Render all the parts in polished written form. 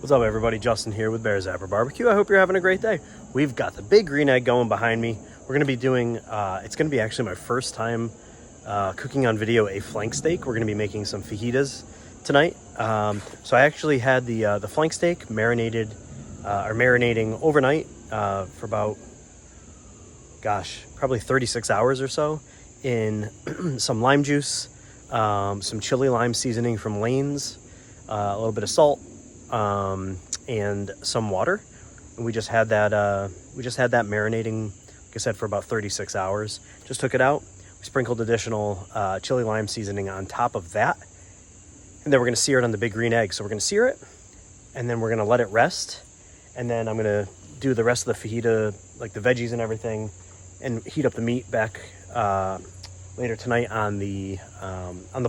What's up, everybody? Justin here with Bear Zapper Barbecue. I hope you're having a great day. We've got the big green egg going behind me. We're going to be doing, it's going to be actually my first time cooking on video a flank steak. We're going to be making some fajitas tonight. So I actually had the flank steak marinated, or marinating overnight for about, probably 36 hours or so in some lime juice, some chili lime seasoning from Lane's, a little bit of salt, and some water. And we just had that marinating, like I said, for about 36 hours. Just took it out. We sprinkled additional chili lime seasoning on top of that. And then we're going to sear it on the big green egg. So we're going to sear it, and then we're going to let it rest. And then I'm going to do the rest of the fajita, like the veggies and everything, and heat up the meat back later tonight on the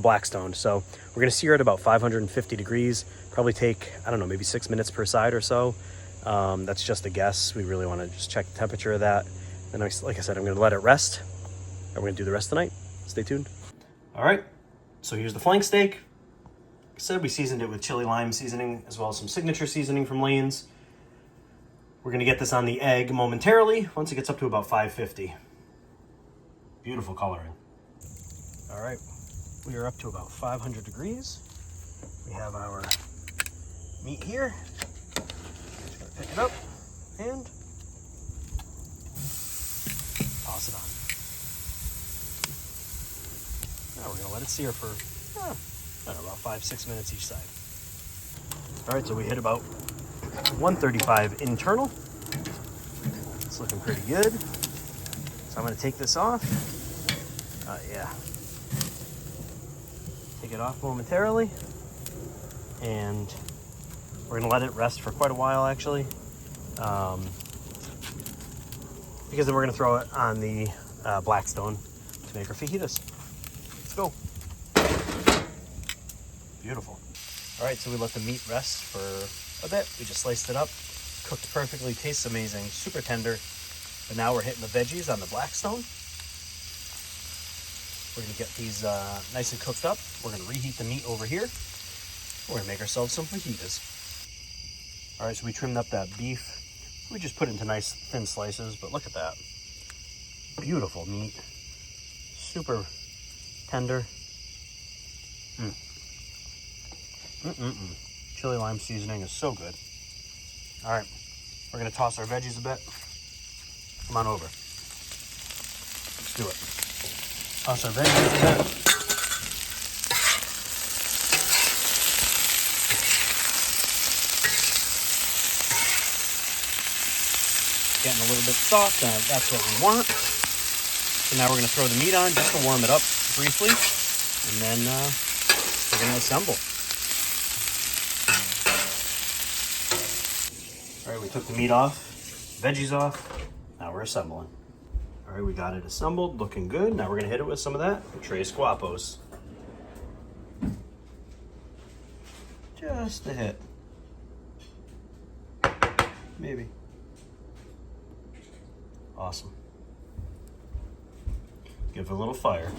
Blackstone. So we're going to sear it about 550 degrees. Probably take, I don't know, maybe 6 minutes per side or so. That's just a guess. We really want to just check the temperature of that. And like I said, I'm going to let it rest. And we're going to do the rest tonight. Stay tuned. All right. So here's the flank steak. Like I said, we seasoned it with chili lime seasoning as well as some signature seasoning from Lane's. We're going to get this on the egg momentarily once it gets up to about 550. Beautiful coloring. All right, we are up to about 500 degrees. We have our meat here. Just gonna pick it up and toss it on. Now we're gonna let it sear for, I don't know, about 5-6 minutes each side. All right, so we hit about 135 internal. It's looking pretty good. So I'm gonna take this off. Take it off momentarily. And we're gonna let it rest for quite a while, actually. Because then we're gonna throw it on the Blackstone to make our fajitas. Let's go. Beautiful. All right, so we let the meat rest for a bit. We just sliced it up, cooked perfectly, tastes amazing, super tender. But now we're hitting the veggies on the Blackstone. We're gonna get these nice and cooked up. We're gonna reheat the meat over here. We're gonna make ourselves some fajitas. All right, so we trimmed up that beef. We just put it into nice thin slices, but look at that. Beautiful meat. Super tender. Chili lime seasoning is so good. All right, we're gonna toss our veggies a bit. Come on over. Let's do it. Toss our veggies a bit. Getting a little bit soft, and that's what we want. So now we're going to throw the meat on just to warm it up briefly, and then we're going to assemble. All right, we took the meat off, veggies off. Now we're assembling. All right, we got it assembled, looking good. Now we're going to hit it with some of that Tres Guapos. Just a hit. Maybe. Awesome. Give it a little fire.